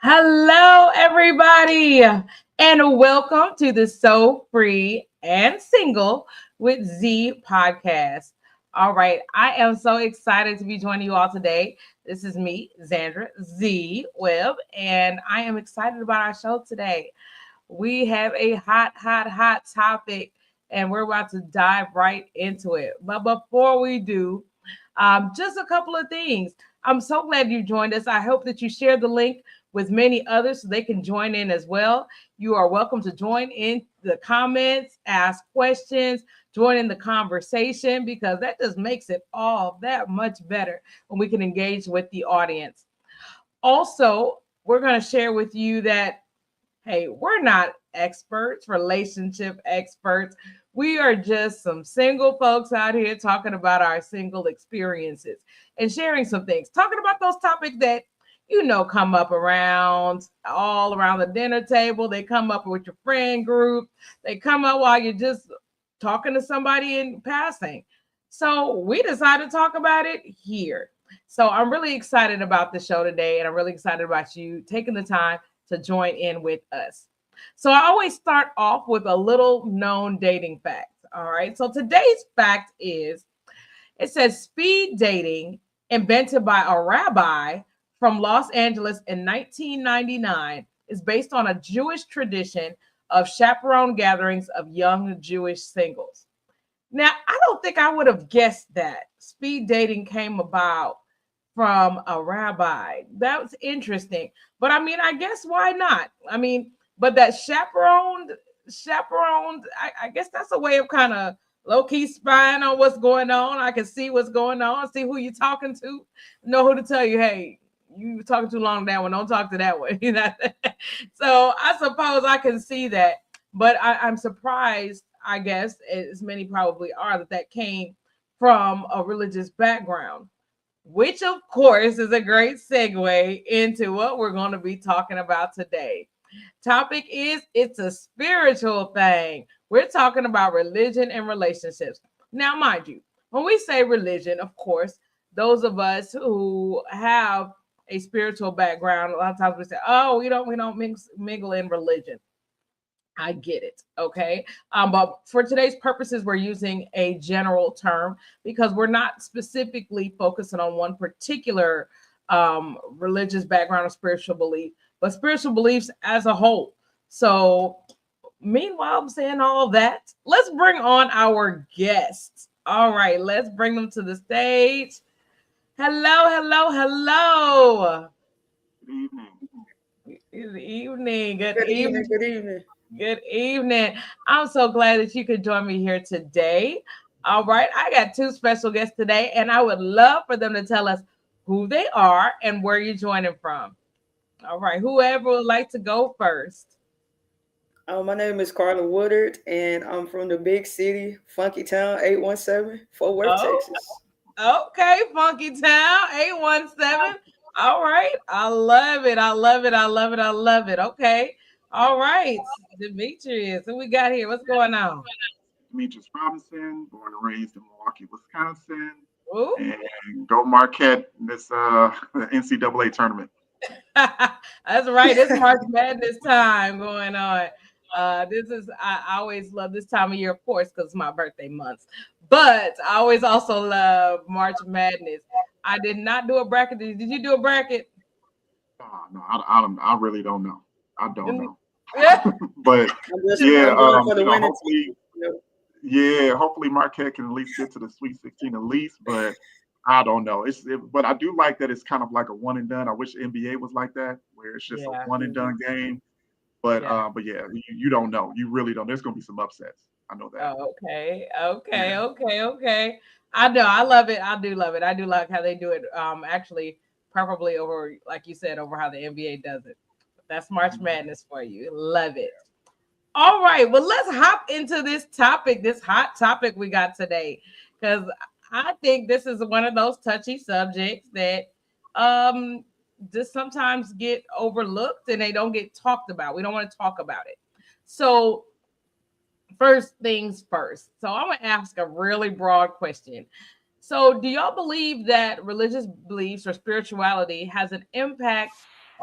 Hello, everybody, and welcome to the So Free and Single with Z podcast. All right, I am so excited to be joining you all today. This is me, Zandra Z Webb, and I am excited about our show today. We have a hot topic, and we're about to dive right into it. But before we do, just a couple of things. I'm so glad you joined us. I hope that you share the link with many others so they can join in as well. You are welcome to join in the comments, ask questions, join in the conversation because that just makes it all that much better when we can engage with the audience. Also, we're going to share with you that hey, we're not experts, relationship experts. We are just some single folks out here talking about our single experiences and sharing some things, talking about those topics that come up around all around the dinner table. They come up with your friend group. They come up while you're just talking to somebody in passing. So we decided to talk about it here. So I'm really excited about the show today, and I'm really excited about you taking the time to join in with us. So I always start off with a little known dating fact. All right. So today's fact is it says speed dating, invented by a rabbi from Los Angeles in 1999, is based on a Jewish tradition of chaperone gatherings of young Jewish singles. Now, I don't think I would have guessed that speed dating came about from a rabbi. That was interesting. But I mean, I guess why not? I mean, but that chaperoned, I guess that's a way of kind of low key spying on what's going on. I can see what's going on, see who you're talking to, know who to tell you, hey, you talking too long that one, don't talk to that one. So I suppose I can see that. But I'm surprised, I guess, as many probably are, that came from a religious background, which of course is a great segue into what we're going to be talking about today. Topic is it's a spiritual thing. We're talking about religion and relationships. Now, mind you, when we say religion, of course, those of us who have a spiritual background, a lot of times we say, "Oh, we don't mingle in religion." I get it. Okay. But for today's purposes, we're using a general term because we're not specifically focusing on one particular religious background or spiritual belief, but spiritual beliefs as a whole. So, meanwhile, I'm saying all that, let's bring on our guests. All right, let's bring them to the stage. Hello. Good evening. Good evening. Good Good evening. evening. Good evening. Good evening. I'm so glad that you could join me here today. All right, I got two special guests today, and I would love for them to tell us who they are and where you're joining from. All right, whoever would like to go first. My name is Carla Woodard, and I'm from the big city, Funky Town, 817, Fort Worth, Oh, Texas. okay, Funky Town 817. All right, I love it. I love it. Okay, all right, Demetrius, who we got here? What's going on? Demetrius Robinson, born and raised in Milwaukee, Wisconsin, Ooh. and go Marquette in this NCAA tournament. That's right. It's March Madness time going on. This is I always love this time of year, of course, because it's my birthday month. But I always also love March Madness. I did not do a bracket. Did you do a bracket? No, I don't. I really don't know. I don't know. Yeah. But yeah, I'm going for the winning hopefully, team. Yep. yeah, hopefully Marquette can at least get to the Sweet 16 at least. But I don't know. But I do like that it's kind of like a one and done. I wish NBA was like that, where it's just a Yeah. one and done game. But Yeah. yeah, you don't know. You really don't. There's gonna be some upsets. I know that. Oh, Yeah. okay. I know. I love it. I do love it. I do like how they do it. Actually, preferably over, like you said, over how the NBA does it. That's March Mhm. Madness for you. Love it. All right. Well, let's hop into this topic, this hot topic we got today, because I think this is one of those touchy subjects that um just sometimes get overlooked and they don't get talked about. We don't want to talk about it. So first things first. So I'm gonna ask a really broad question. So do y'all believe that religious beliefs or spirituality has an impact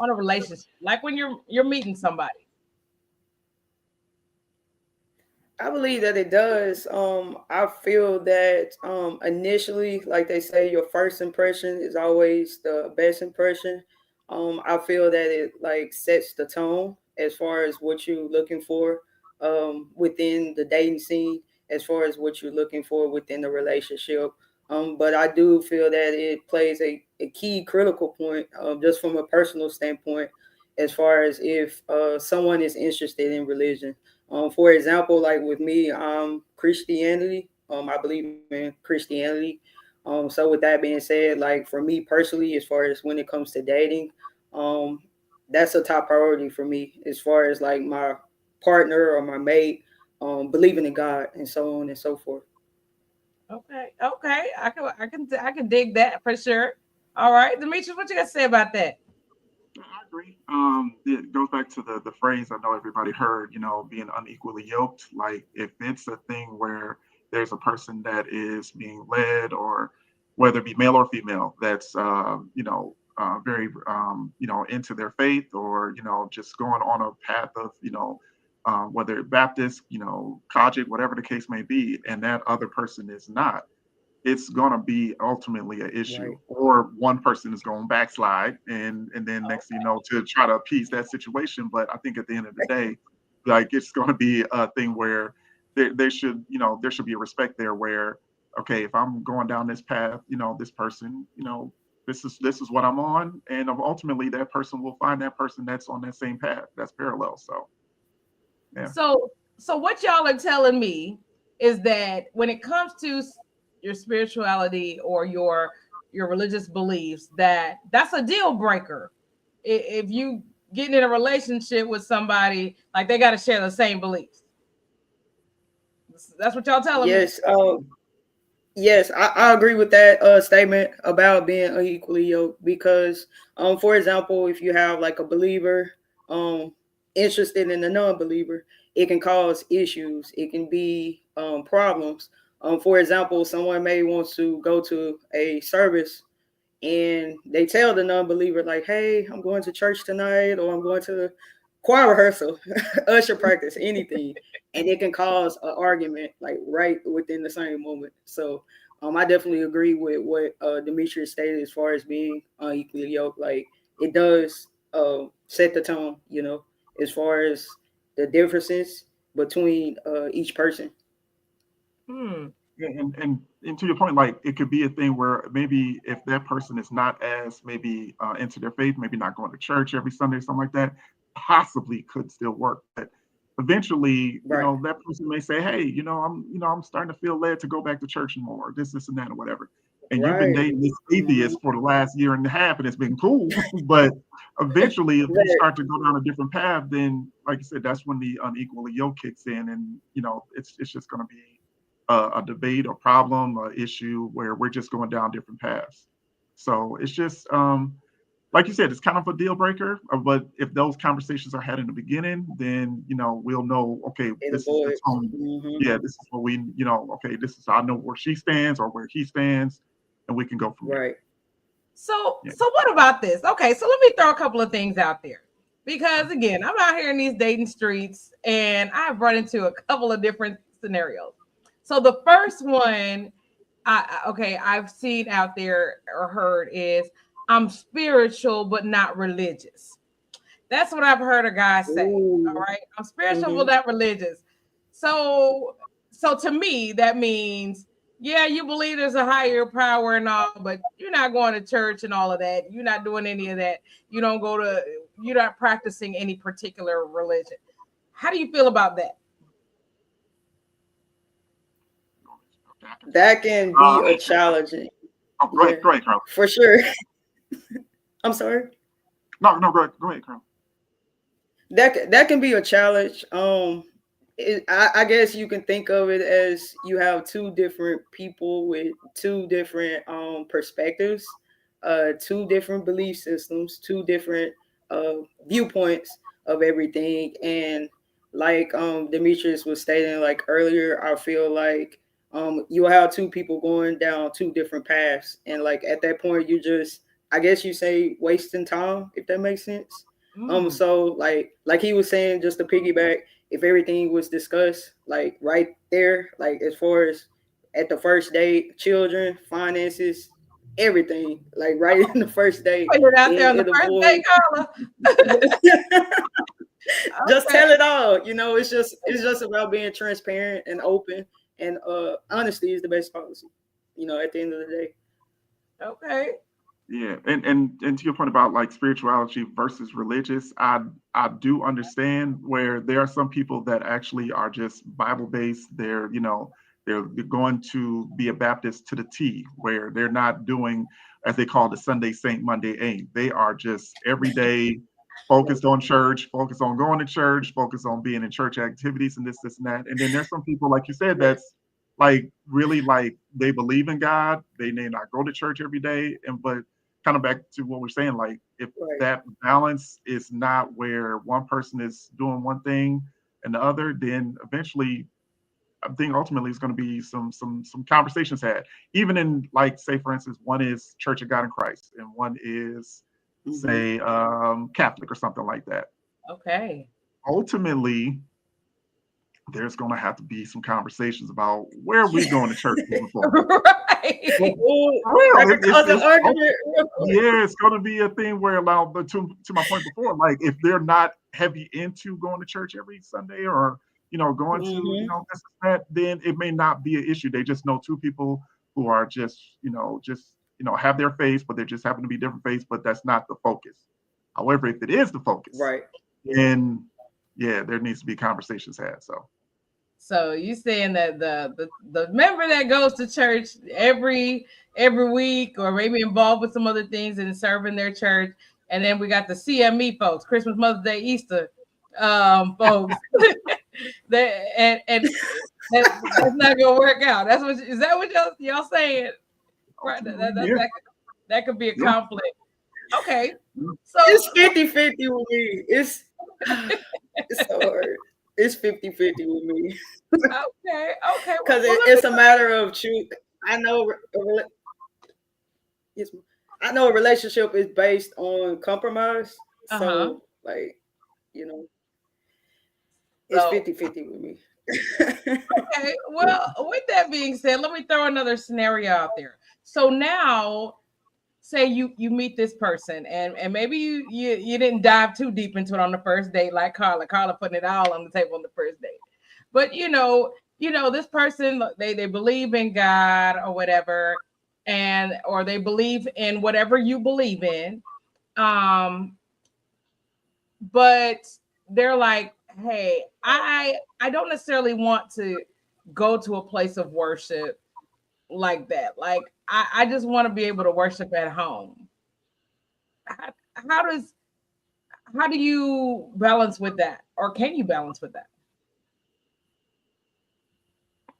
on a relationship, like when you're meeting somebody? I believe that it does. I feel that initially, like they say, your first impression is always the best impression. I feel that it like sets the tone as far as what you're looking for within the dating scene, as far as what you're looking for within the relationship. But I do feel that it plays a key critical point, just from a personal standpoint, as far as if someone is interested in religion. For example, like with me, Christianity. I believe in Christianity. So with that being said, like for me personally, as far as when it comes to dating, um, that's a top priority for me. As far as like my partner or my mate, believing in God and so on and so forth. Okay, okay, I can dig that for sure. All right, Demetrius, what you got to say about that? I agree. It goes back to the phrase I know everybody heard, being unequally yoked. Like if it's a thing where there's a person that is being led, or whether it be male or female, that's very into their faith, or just going on a path of whether Baptist, Cojit, whatever the case may be, and that other person is not, it's going to be ultimately an issue, Right. or one person is going to backslide, and then next thing you know, to try to appease that situation. But I think at the end of the day, like it's going to be a thing where there should there should be a respect there, where okay, if I'm going down this path, this person, this is what I'm on, and ultimately that person will find that person that's on that same path, that's parallel. So yeah. So what y'all are telling me is that when it comes to your spirituality or your religious beliefs, that's a deal breaker. If you getting in a relationship with somebody, like they got to share the same beliefs. That's what y'all telling me. Yes. Yes, I agree with that statement about being unequally yoked because, for example, if you have like a believer um, interested in a non-believer, it can cause issues. It can be problems. For example, someone may want to go to a service and they tell the non-believer like, "Hey, I'm going to church tonight, or I'm going to choir rehearsal, usher practice, anything," and it can cause an argument like right within the same moment. So, I definitely agree with what Demetrius stated as far as being unequally yoked. Like it does set the tone, as far as the differences between each person. Hmm. Yeah, and to your point, like it could be a thing where maybe if that person is not as maybe into their faith, maybe not going to church every Sunday, something like that, possibly could still work. But eventually, Right, that person may say, "Hey, I'm starting to feel led to go back to church more, this, and that, or whatever." And you've been right, dating this hmm, atheist for the last year and a half, and it's been cool. But eventually, if you right. start to go down a different path, then, like you said, that's when the unequally yoke kicks in, and it's just going to be a debate or problem or issue where we're just going down different paths. So it's just like you said, it's kind of a deal breaker. But if those conversations are had in the beginning, then we'll know. Okay, It this is the avoids. tone. Hmm. Yeah, this is what we. Okay, this is I know where she stands or where he stands, and we can go from there. Right. So Yeah. so what about this? Okay, so let me throw a couple of things out there. Because again, I'm out here in these dating streets and I've run into a couple of different scenarios. So the first one I've seen out there or heard is I'm spiritual but not religious. That's what I've heard a guy say. All Ooh. right. I'm spiritual but Hmm. not religious. So so to me, that means yeah, you believe there's a higher power and all, but you're not going to church and all of that. You're not doing any of that. You don't go to you're not practicing any particular religion. How do you feel about that? Okay, I can take That it. can be a challenge. Oh, Yeah, go ahead, Carl. for sure. I'm sorry. No, go ahead, Carl. That can be a challenge. I guess you can think of it as you have two different people with two different perspectives, two different belief systems, two different viewpoints of everything. And like Demetrius was stating like earlier, I feel like you'll have two people going down two different paths, and like at that point, you just I guess you say wasting time, if that makes sense. Mm. So like he was saying, just to piggyback, if everything was discussed like right there, like as far as at the first date, children, finances, everything, like right in the first date, Put it out there on the it first day, avoid. Carla. Just Okay. tell it all. It's just about being transparent and open, and honesty is the best policy. At the end of the day. Okay. Yeah, and to your point about like spirituality versus religious, I do understand where there are some people that actually are just Bible based. They're going to be a Baptist to the T, where they're not doing as they call the Sunday Saint Monday ain't. They are just every day focused on church, focused on going to church, focused on being in church activities and this and that. And then there's some people like you said that's like really like they believe in God. They may not go to church every day, and but kind of back to what we're saying, like if Right. that balance is not where one person is doing one thing and the other, then eventually I think ultimately it's going to be some conversations had. Even in like say for instance, one is Church of God in Christ and one is Hmm. say Catholic or something like that. Okay. Ultimately, there's going to have to be some conversations about where we going to church moving forward. Right. Well, Ooh, for real, that could cause an argument real quick. yeah, it's going to be a thing where, like, but to my point before, like if they're not heavy into going to church every Sunday or going to Hmm. this and that, then it may not be an issue. They just know two people who are just have their faith, but they just happen to be different faiths, but that's not the focus. However, if it is the focus, Right. then yeah, there needs to be conversations had. So So you saying that the member that goes to church every week or maybe involved with some other things and serving their church, and then we got the CME folks, Christmas, Mother's Day, Easter, folks, that that's not gonna work out. That's what is that what y'all saying? Right, ultimately, yeah, that could be a yeah. conflict. Okay, Yeah. so It's 50-50 with me. It's so hard. It's 50-50 with me. okay, Because well let me. it's a matter of truth. I know yes, I know a relationship is based on compromise. Uh huh. So like, you know, it's So 50-50 with me. okay, well, with that being said, let me throw another scenario out there. So now, say you meet this person, and maybe you didn't dive too deep into it on the first date, like Carla putting it all on the table on the first date. But this person they believe in God or whatever, and or they believe in whatever you believe in. Um, but they're like, hey, I don't necessarily want to go to a place of worship like that. Like I just want to be able to worship at home. How, how does how do you balance with that, or can you balance with that?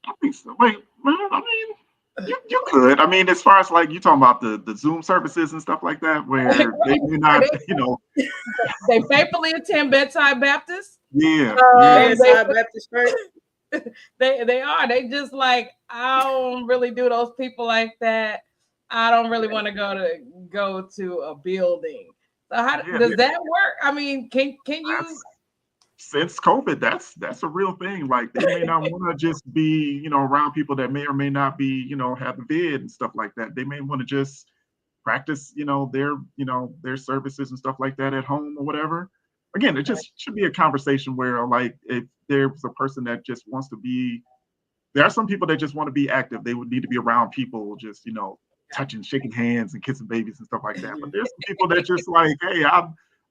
I think so. Wait, man, I mean, you could. I mean, as far as like you talking about the Zoom services and stuff like that, Right, where they may right. not, They faithfully attend bedside Baptist. yeah, yeah, They Bedside Baptist Church. they are. They just like I don't really do those people like that. I don't really want to go to a building. So how yeah. does that work? I mean, can you? That's since COVID, that's a real thing. Like they may not want to just be, around people that may or may not be, have the vid and stuff like that. They may want to just practice, their services and stuff like that at home or whatever. Again, it Okay. just should be a conversation where like if there's a person that just wants to be there are some people that just want to be active. They would need to be around people, just touching, shaking hands, and kissing babies and stuff like that. But there's some people that just like, hey,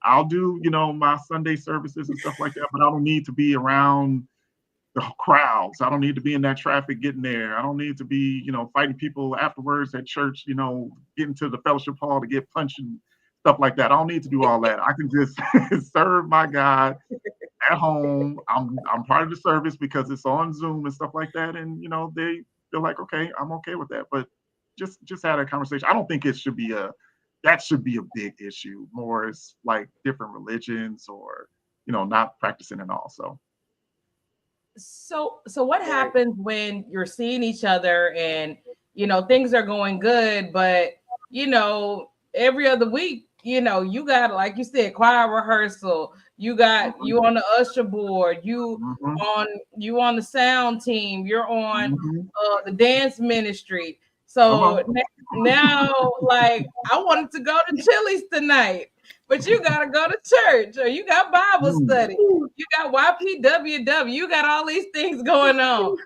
I'll do my Sunday services and stuff like that, but I don't need to be around the crowds. I don't need to be in that traffic getting there. I don't need to be fighting people afterwards at church. Getting to the fellowship hall to get punched and stuff like that. I don't need to do all that. I can just serve my God at home. I'm part of the service because it's on Zoom and stuff like that, and they're like, okay, I'm okay with that. But just had a conversation. I don't think it should be that should be a big issue. More as like different religions or not practicing and all. So So what Right. happens when you're seeing each other and things are going good, but you know every other week, you got, like you said, choir rehearsal. You on the usher board. Mhm. On you on the sound team. You're on Mhm. the dance ministry. Come So on. now, like, I wanted to go to Chili's tonight, but you gotta go to church, or you got Bible Mm. study. You got YPWW. You got all these things going on.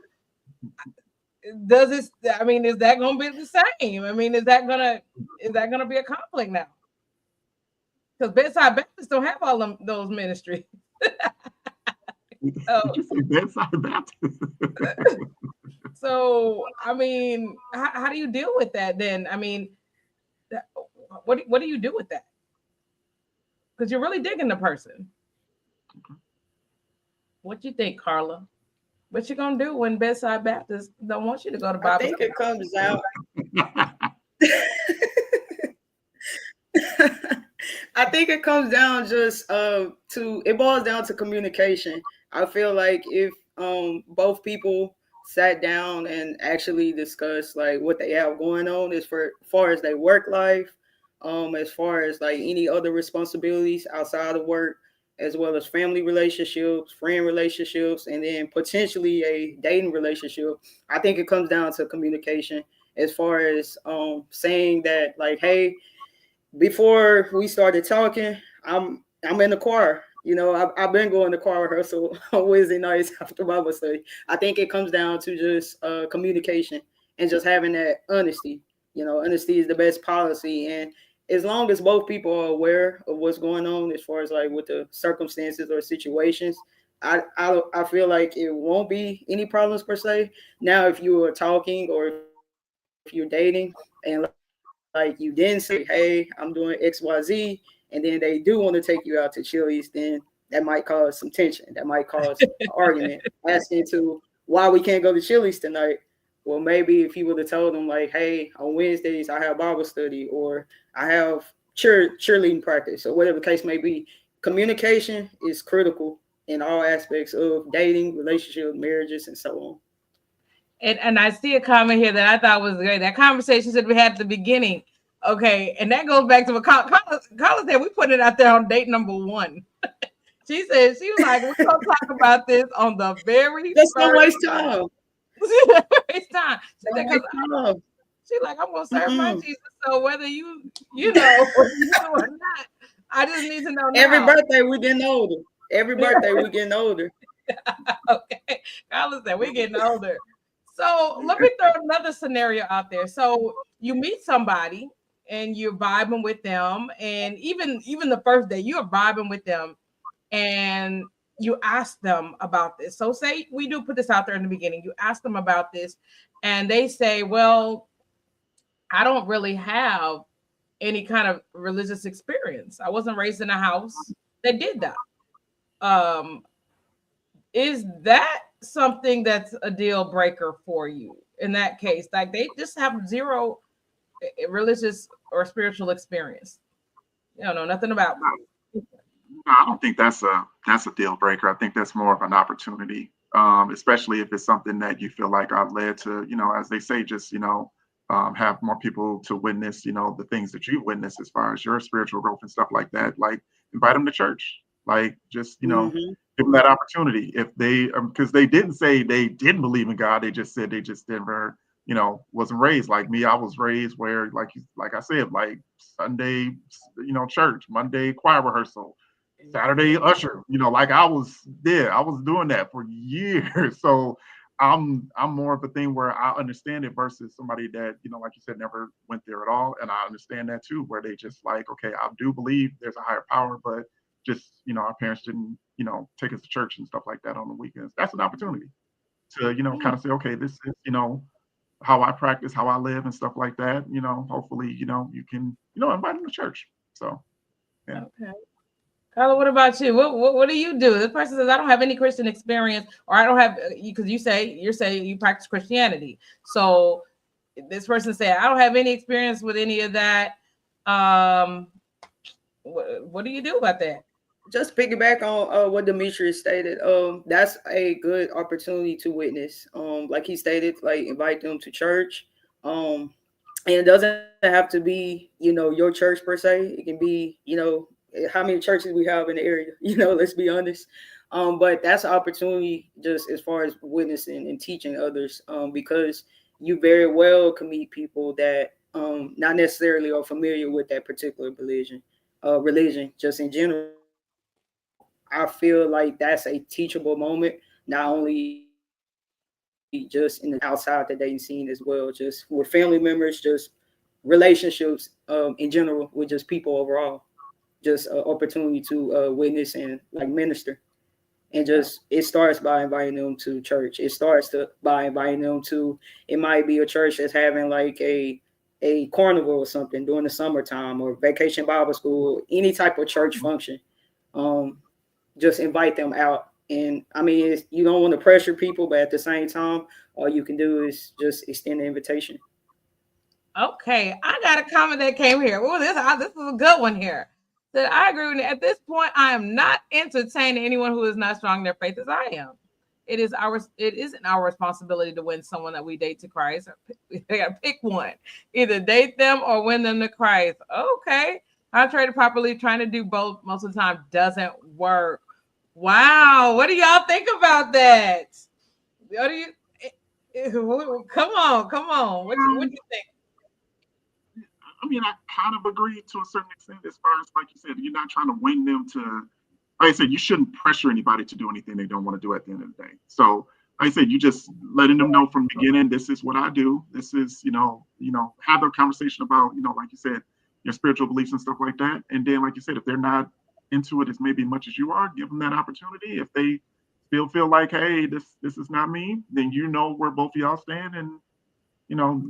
Does it? I mean, is that gonna be the same? I mean, is that gonna be a conflict now? Because Bedside Baptists don't have all those ministries. Did So, you say bedside Baptist? so I mean, how do you deal with that then? I mean, what do you do with that? Because you're really digging the person. What you think, Carla? What you gonna do when Bedside Baptists don't want you to go to I Bible think it study? comes down. I think it comes down just to it boils down to communication. I feel like if both people sat down and actually discussed like what they have going on as far as their work life, as far as like any other responsibilities outside of work, as well as family relationships, friend relationships, and then potentially a dating relationship. I think it comes down to communication as far as saying that like, hey, before we started talking, I'm in the choir. I've been going to choir rehearsal on Wednesday nights after Bible study. I think it comes down to just communication and just having that honesty. Honesty is the best policy, and as long as both people are aware of what's going on, as far as like with the circumstances or situations, I feel like it won't be any problems per se. Now, if you are talking or if you're dating and like you didn't say like, hey, I'm doing XYZ, and then they do want to take you out to Chili's, then that might cause some tension. That might cause an argument. Asking to why we can't go to Chili's tonight. Well, maybe if you would have told them like, hey, on Wednesdays I have Bible study or I have cheerleading practice or whatever the case may be. Communication is critical in all aspects of dating, relationship, marriages, and so on. And I see a comment here that I thought was great. That conversation that we had at the beginning. Okay, and that goes back to what Carla said. We put it out there on date number one. She said she was like, "We're gonna talk about this on the very Just don't first waste time. first time." She said, Don't "Because waste time. she like, I'm gonna serve my Mm-mm. Jesus. So whether you know or not, I just need to know Every now." birthday we getting older. Every birthday we getting older. Okay, Carla said we're getting older. So let me throw another scenario out there. So you meet somebody and you're vibing with them, and even the first day you're vibing with them, and you ask them about this. So say we do put this out there in the beginning. You ask them about this, and they say, "Well, I don't really have any kind of religious experience. I wasn't raised in a house that did that." Um, is that something that's a deal breaker for you in that case? Like they just have zero religious or spiritual experience. You don't know nothing about. No, I don't think that's a deal breaker. I think that's more of an opportunity, especially if it's something that you feel like I've led to, as they say, just have more people to witness, the things that you witness as far as your spiritual growth and stuff like that. Like invite them to church, like just Hmm. give them that opportunity. If they, because they didn't say they didn't believe in God, they just said they just never, wasn't raised like me. I was raised where, like I said, like Sunday, church, Monday choir rehearsal, Saturday usher, like I was there. I was doing that for years. So I'm more of a thing where I understand it versus somebody that, like you said, never went there at all. And I understand that too, where they just like, okay, I do believe there's a higher power, but just, our parents didn't, take us to church and stuff like that on the weekends. That's an opportunity to, kind of say, okay, this is, how I practice, how I live and stuff like that. Hopefully, you can, invite them to church. So yeah. Okay. Carla, what about you? What do you do? This person says, I don't have any Christian experience, or I don't have, because you're saying you practice Christianity. So this person said, I don't have any experience with any of that. Um, what do you do about that? Just piggyback on what Demetrius stated. That's a good opportunity to witness. Like he stated, like invite them to church. Um, And it doesn't have to be, your church per se. It can be, how many churches we have in the area. Let's be honest. But that's an opportunity just as far as witnessing and teaching others, because you very well can meet people that not necessarily are familiar with that particular religion. Just in general, I feel like that's a teachable moment, not only just in the outside the dating scene as well, just with family members, just relationships in general with just people overall. Just an opportunity to witness and like minister. And just it starts by inviting them to church. It starts by inviting them to, it might be a church that's having like a carnival or something during the summertime, or vacation Bible school, any type of church function. um just invite them out. And I mean, you don't want to pressure people, but at the same time, all you can do is just extend the invitation. Okay, I got a comment that came here. Oh, this is a good one here. That I agree with you. At this point, I am not entertaining anyone who is not strong in their faith as I am. It isn't our responsibility to win someone that we date to Christ. They gotta pick one. Either date them or win them to Christ. Okay. Contrary to properly trying to do both most of the time doesn't work. Wow. What do y'all think about that? What do you come on, come on. What do Um, you think? I mean, I kind of agree to a certain extent as far as, like you said, you're not trying to win them to, like I said, you shouldn't pressure anybody to do anything they don't want to do at the end of the day. So, like I said, you just letting them know from the beginning, this is what I do. This is, have a conversation about, like you said, your spiritual beliefs and stuff like that. And then, like you said, if they're not into it as maybe much as you are, give them that opportunity. If they still feel like, hey, this is not me, then you know where both of y'all stand, and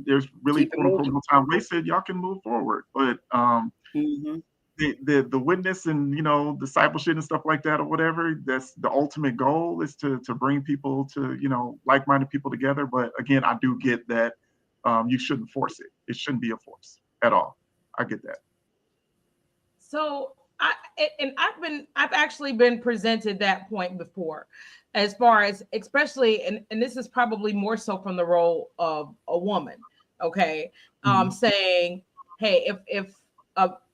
there's really Keep it quote unquote moving. no time wasted. Y'all can move forward. But Hmm. the witness and discipleship and stuff like that or whatever, that's the ultimate goal, is to bring people to like-minded people together. But again, I do get that you shouldn't force it. It shouldn't be a force at all. I get that. So I've actually been presented that point before, as far as especially, and this is probably more so from the role of a woman. Okay. Mhm. Saying, hey, if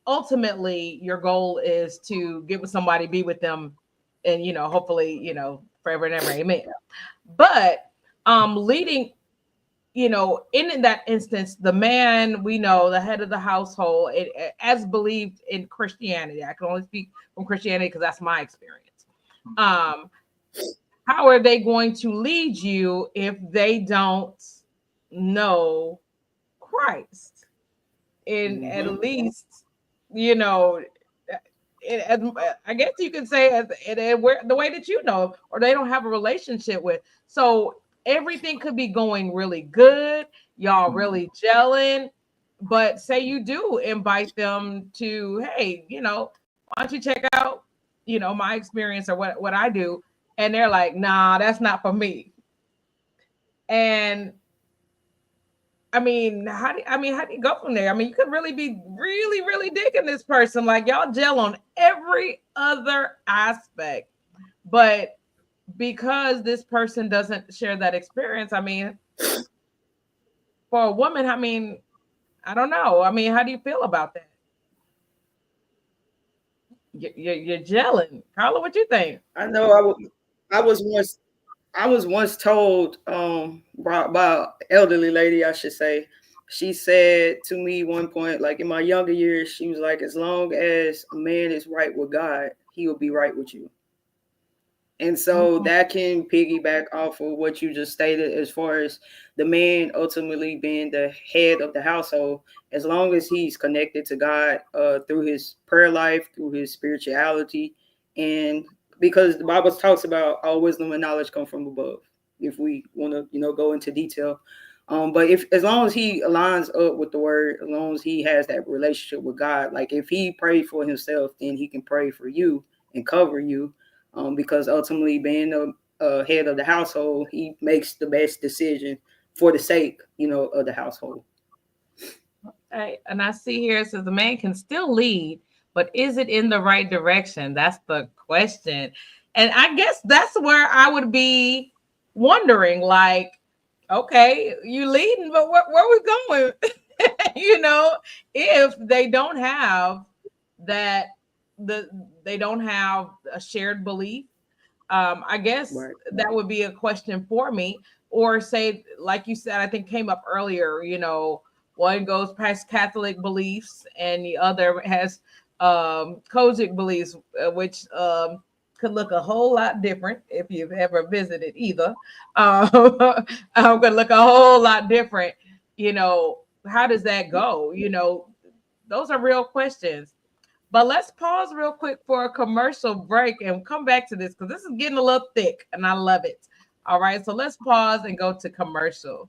ultimately your goal is to get with somebody, be with them, and hopefully, forever and ever, amen. But leading, in that instance, the man, we know, the head of the household, as believed in Christianity. I can only speak from Christianity because that's my experience. Um, how are they going to lead you if they don't know Christ? And at Hmm. least, you know, I guess you could say the way that or they don't have a relationship with. So everything could be going really good, y'all Mhm. really gelling, but say you do invite them to, hey, why don't you check out, my experience or what I do, and they're like, nah, that's not for me. And how do you go from there? I mean, you could really be really, really digging this person. Like y'all gel on every other aspect. But because this person doesn't share that experience, I mean, for a woman, I mean, I don't know. I mean, how do you feel about that? You're gelling. Carla, what you think? I know. I was once I was once told by an elderly lady, I should say. She said to me one point, like in my younger years, she was like, as long as a man is right with God, he will be right with you. And so Mhm. that can piggyback off of what you just stated as far as the man ultimately being the head of the household, as long as he's connected to God through his prayer life, through his spirituality, and because the Bible talks about all wisdom and knowledge come from above. If we want to, go into detail, but if as long as he aligns up with the word, as long as he has that relationship with God, like if he prayed for himself, then he can pray for you and cover you, because ultimately being a head of the household, he makes the best decision for the sake, of the household. Hey, and I see here it says the man can still lead, but is it in the right direction? That's the question. And I guess that's where I would be wondering, like, okay, you leading, but where we going? you know, if they don't have that, they don't have a shared belief. I guess Right. that would be a question for me. Or say, like you said, I think came up earlier, one goes past Catholic beliefs and the other has Kojic beliefs, which could look a whole lot different if you've ever visited either. I'm going to look a whole lot different. How does that go? Those are real questions. But let's pause real quick for a commercial break and come back to this because this is getting a little thick and I love it. All right, so let's pause and go to commercial.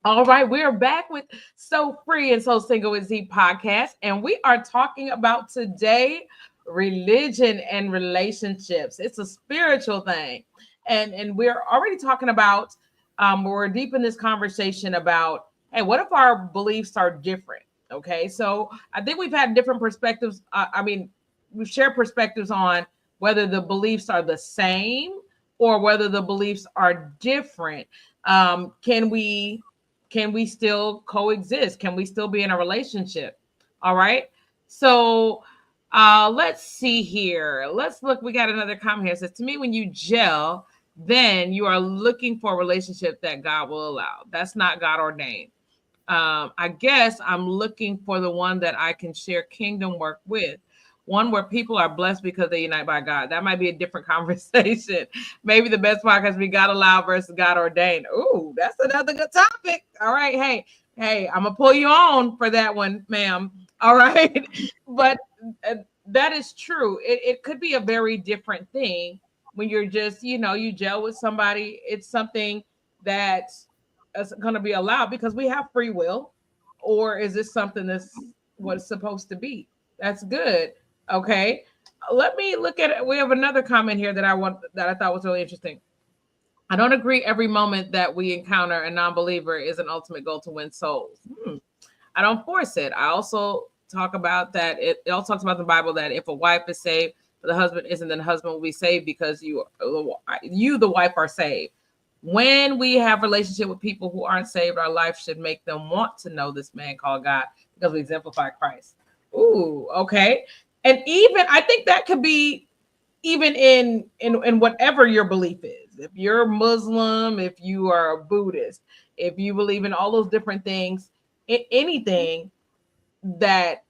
All right, we are back with So Free and So Single with Z podcast, and we are talking about today religion and relationships. It's a spiritual thing, and we're already talking about. We're deep in this conversation about, hey, what if our beliefs are different? Okay, so I think we've had different perspectives. I mean, we've shared perspectives on whether the beliefs are the same or whether the beliefs are different. Can we still coexist? Can we still be in a relationship? All right. So let's see here. Let's look. We got another comment here. It says, to me, when you gel, then you are looking for a relationship that God will allow. That's not God ordained. I guess I'm looking for the one that I can share kingdom work with. One where people are blessed because they unite by God. That might be a different conversation. Maybe the best podcast be God allowed versus God ordained. Ooh, that's another good topic. All right. Hey, I'm gonna pull you on for that one, ma'am. All right. But that is true. It could be a very different thing when you're just, you gel with somebody. It's something that is going to be allowed because we have free will, or is this something that's what it's supposed to be? That's good. Okay, let me look at it. We have another comment here that I thought was really interesting. I don't agree every moment that we encounter a non-believer is an ultimate goal to win souls. I don't force it. I also talk about that. It also talks about the Bible that if a wife is saved, but the husband isn't, then the husband will be saved because you, the wife, are saved. When we have relationship with people who aren't saved, our life should make them want to know this man called God because we exemplify Christ. Ooh, okay. And even I think that could be even in whatever your belief is. If you're Muslim, if you are a Buddhist, if you believe in all those different things, anything that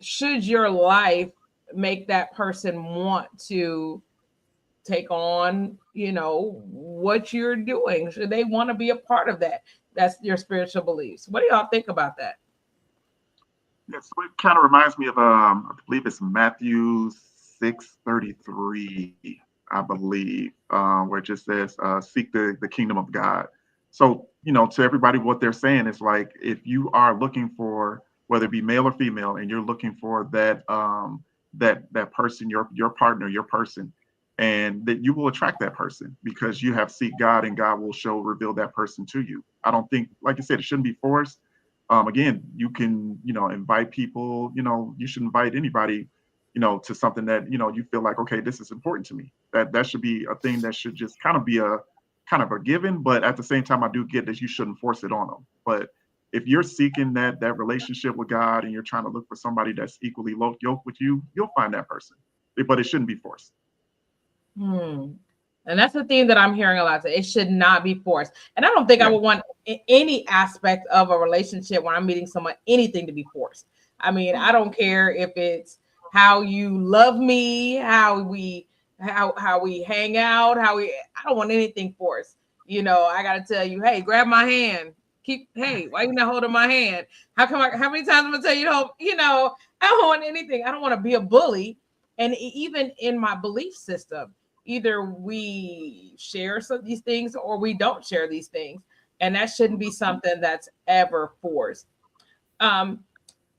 should your life make that person want to take on, what you're doing? Should they want to be a part of that? That's your spiritual beliefs. What do y'all think about that? Yeah, so it kind of reminds me of I believe it's Matthew 6:33, I believe, where it just says, "Seek the kingdom of God." So to everybody, what they're saying is like, if you are looking for, whether it be male or female, and you're looking for that person, your partner, your person, and that you will attract that person because you have seek God, and God will reveal that person to you. I don't think, like I said, it shouldn't be forced. Again, you can, invite people, you should invite anybody, to something that, you feel like, okay, this is important to me. That should be a thing that should just kind of be a given. But at the same time, I do get that you shouldn't force it on them. But if you're seeking that relationship with God and you're trying to look for somebody that's equally yoked with you, you'll find that person. But it shouldn't be forced. And that's the theme that I'm hearing a lot. So it should not be forced. And I don't think I would want any aspect of a relationship when I'm meeting someone, anything to be forced. I mean, I don't care if it's how you love me, how we hang out, I don't want anything forced. I gotta tell you, hey, grab my hand. Hey, why you not holding my hand? How many times I'm gonna tell you, I don't want anything. I don't want to be a bully. And even in my belief system, either we share some of these things or we don't share these things. And that shouldn't be something that's ever forced. Um,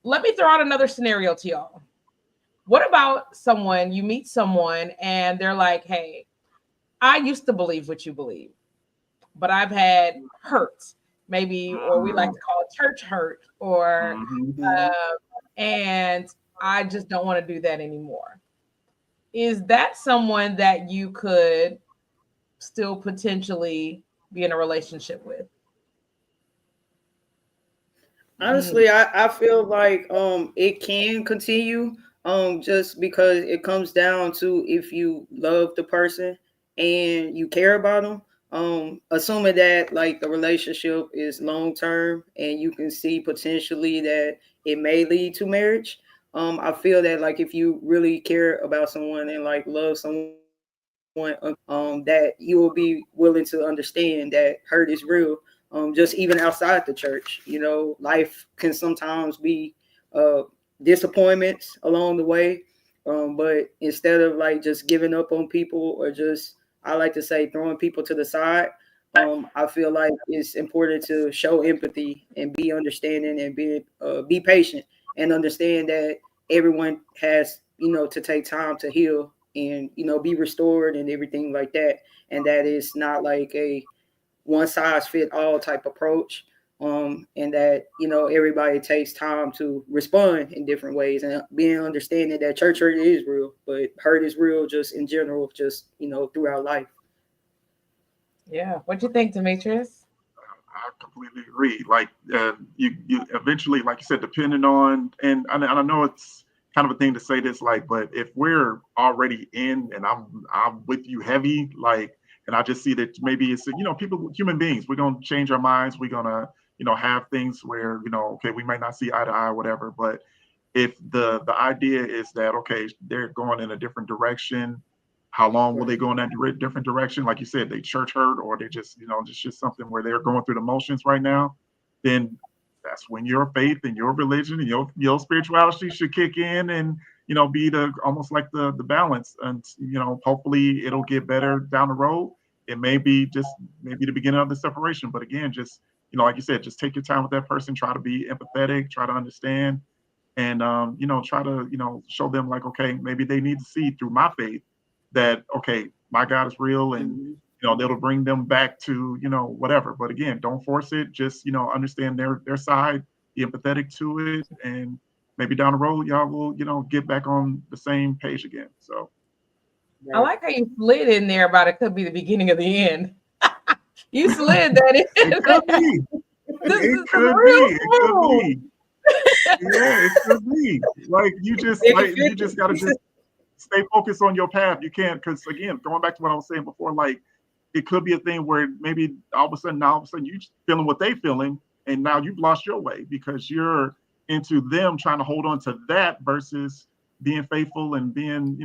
Let me throw out another scenario to y'all. What about someone, you meet someone and they're like, hey, I used to believe what you believe, but I've had hurts, maybe, or we like to call it church hurt, or, Mm-hmm. Mhm. and I just don't want to do that anymore. Is that someone that you could still potentially be in a relationship with? Honestly, I feel like it can continue just because it comes down to if you love the person and you care about them. Assuming that like the relationship is long term and you can see potentially that it may lead to marriage. I feel that like if you really care about someone and like love someone that you will be willing to understand that hurt is real. Just even outside the church, life can sometimes be uh, disappointments along the way. But instead of like just giving up on people or just, I like to say, throwing people to the side, I feel like it's important to show empathy and be understanding and be patient and understand that everyone has to take time to heal and be restored and everything like that, and that is not like a one size fit all type approach. And that everybody takes time to respond in different ways, and being understanding that church hurt is real, but hurt is real just in general, just throughout life. Yeah. What do you think, Demetrius? I completely agree. Like you eventually, like you said, depending on, and I know it's kind of a thing to say this, like, but if we're already in, and I'm with you heavy, like, and I just see that maybe it's people, human beings, we're gonna change our minds, we're gonna have things where okay, we might not see eye to eye, whatever, but if the idea is that okay, they're going in a different direction, how long will Right. they go in that different direction? Like you said, they church hurt, or they just just something where they're going through the motions right now. Then that's when your faith and your religion and your spirituality should kick in, and be the almost like the balance. And hopefully it'll get better down the road. It may be just maybe the beginning of the separation, but again, just like you said, just take your time with that person. Try to be empathetic. Try to understand, and try to show them like okay, maybe they need to see through my faith that okay, my God is real, and Mhm. that'll bring them back to whatever. But again, don't force it. Just understand their side, be empathetic to it, and maybe down the road y'all will get back on the same page again. So I Right. like how you slid in there about it could be the beginning of the end. You slid that it in could there. be, This it is could be, real it could smooth. be. Yeah, it could be. Like you just gotta 50-50. just stay focused on your path. You can't, because again, going back to what I was saying before, like it could be a thing where maybe all of a sudden you feeling what they feeling, and now you've lost your way because you're into them trying to hold on to that versus being faithful and being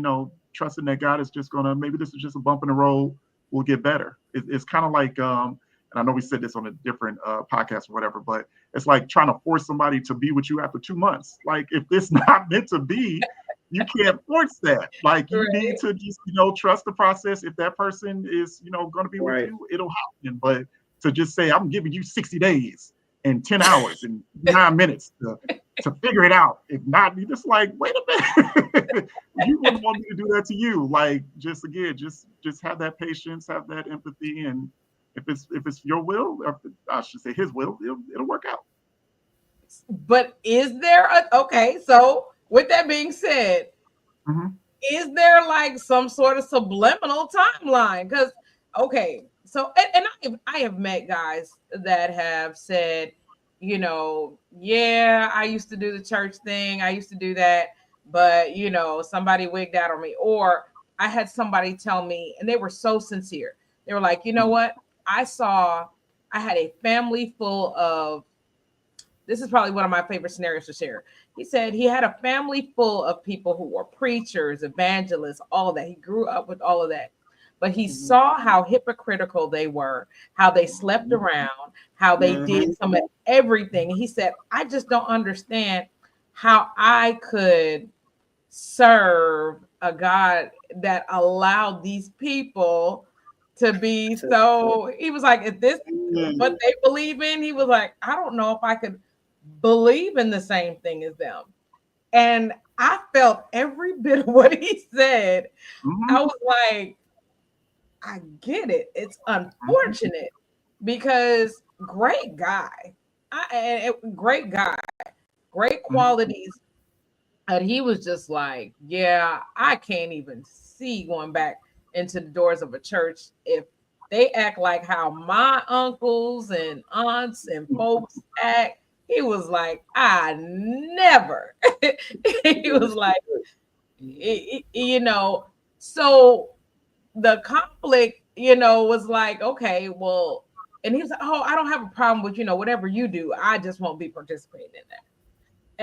trusting that God is just gonna, maybe this is just a bump in the road, will get better. It's kind of like and I know we said this on a different podcast or whatever, but it's like trying to force somebody to be with you after 2 months. Like if it's not meant to be, you can't force that. Like you need Right. to just trust the process. If that person is going to be with Right. you, it'll happen. But to just say I'm giving you 60 days and 10 hours and 9 minutes to figure it out. If not, you just like, wait a minute. You wouldn't want me to do that to you. Like just again, just have that patience, have that empathy, and if it's your will, or I should say his will, it'll work out. But is there a okay? So with that being said, Mm-hmm. is there like some sort of subliminal timeline? Because okay, so and I have met guys that have said, yeah, I used to do the church thing, I used to do that, but somebody wigged out on me, or I had somebody tell me, and they were so sincere. They were like, you know what? I saw, I had a family full of, this is probably one of my favorite scenarios to share. He said he had a family full of people who were preachers, evangelists, all that. He grew up with all of that. But he Mhm. saw how hypocritical they were, how they slept around, how they did Mhm. some of everything. He said, I just don't understand how I could serve a God that allowed these people to be so. He was like, if this what they believe in, he was like, I don't know if I could believe in the same thing as them. And I felt every bit of what he said. Mm-hmm. I was like, I get it. It's Mm-hmm. unfortunate because great guy. Great guy, great Mm-hmm. qualities. And he was just like, yeah, I can't even see going back into the doors of a church if they act like how my uncles and aunts and folks act. He was like, I never. He was like, you know, so the conflict, was like, okay, well, and he was like, oh, I don't have a problem with, whatever you do. I just won't be participating in that.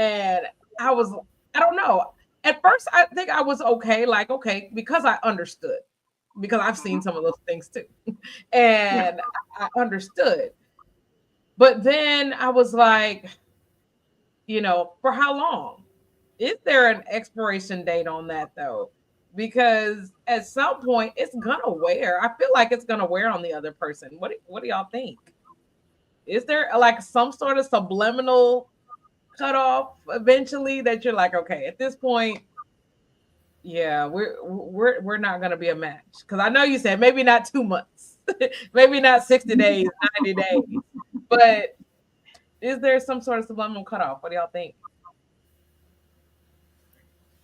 And I was, I don't know. At first, I think I was okay, like, okay, because I understood, because I've seen some of those things too. Yeah. And I understood. But then I was like, for how long? Is there an expiration date on that though? Because at some point it's gonna wear. I feel like it's gonna wear on the other person. What do y'all think? Is there like some sort of subliminal cutoff eventually that you're like, okay, at this point, yeah, we're not gonna be a match? Because I know you said maybe not 2 months, maybe not 60 days, 90 days, but is there some sort of subliminal cutoff? What do y'all think?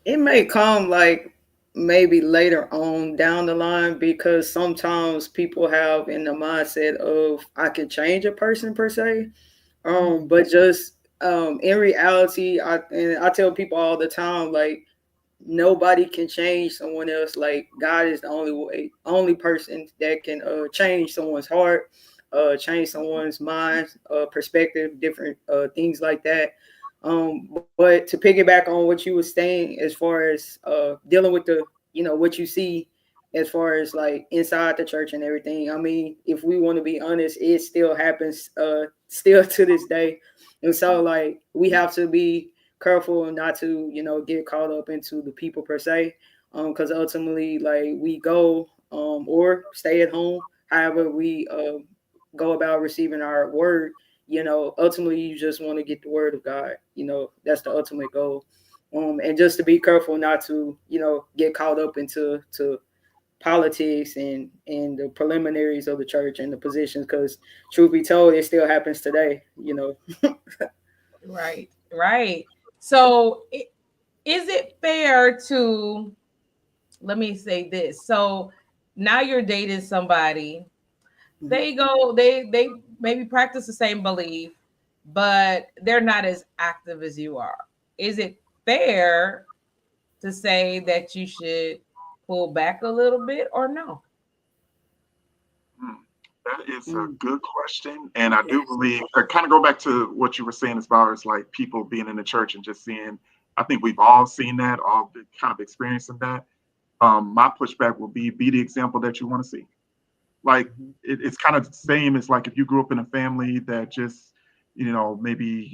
It may come like maybe later on down the line because sometimes people have in the mindset of I can change a person per se. Mm, But just in reality, I tell people all the time like nobody can change someone else. Like God is the only person that can change someone's heart, change someone's mind, perspective, different things like that. But to piggyback on what you were saying, as far as dealing with the, what you see, as far as like inside the church and everything. I mean, if we want to be honest, it still happens, still to this day, and so like we have to be careful not to get caught up into the people per se, because ultimately like we go or stay at home however we go about receiving our word. Ultimately you just want to get the word of God. That's the ultimate goal. And just to be careful not to get caught up into to politics and the preliminaries of the church and the positions, because truth be told it still happens today. right, right. So, is it fair to, let me say this? So now you're dating somebody. Mhm. They maybe practice the same belief, but they're not as active as you are. Is it fair to say that you should pull back a little bit or no? Hmm. That is a Mm. good question. And I do believe, kind of go back to what you were saying as far as like people being in the church and just seeing, I think we've all seen that, all been kind of experiencing that. My pushback will be the example that you want to see. Like Mhm. it's kind of the same as like if you grew up in a family that just maybe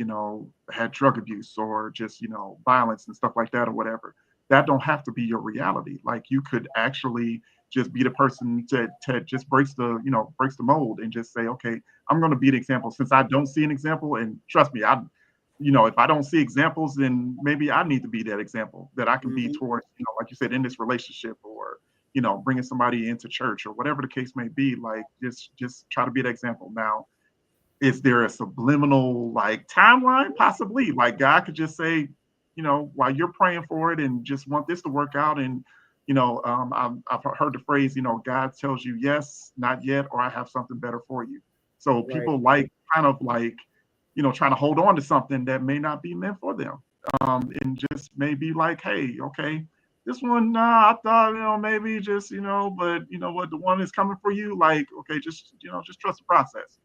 had drug abuse or just violence and stuff like that or whatever. That don't have to be your reality. Like you could actually just be the person to just breaks the mold and just say, okay, I'm going to be the example since I don't see an example. And trust me, if I don't see examples, then maybe I need to be that example that I can be Mhm. towards, like you said, in this relationship or bringing somebody into church or whatever the case may be. Like just try to be that example. Now, is there a subliminal like timeline? Possibly. Like God could just say, while you're praying for it and just want this to work out, and I've heard the phrase, God tells you yes, not yet, or I have something better for you. So Right. people like kind of like trying to hold on to something that may not be meant for them, and just maybe like, hey, okay, this one, I thought, maybe just, but you know what, the one is coming for you, like, okay, just trust the process.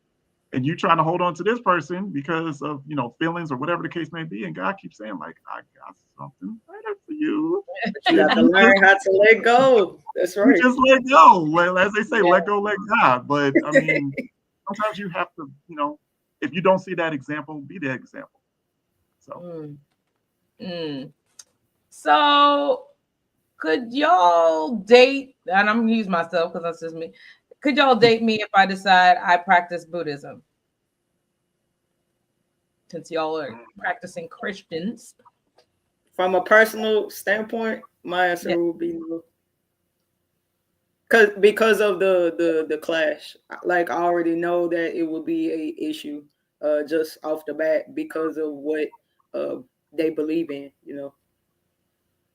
And you trying to hold on to this person because of, feelings or whatever the case may be. And God keeps saying, like, I got something better for you. But you If got to you just, learn how to let go. That's you right. just let go. Well, as they say, Yeah. let go, let God. But I mean, sometimes you have to, if you don't see that example, be that example. So, Mm, mm. So Could y'all date? And I'm gonna use myself because that's just me. Could y'all date me if I decide I practice Buddhism? Since y'all are practicing Christians. From a personal standpoint, my Yeah. answer would be no. Because of the clash. Like I already know that it would be a issue just off the bat because of what uh they believe in, you know.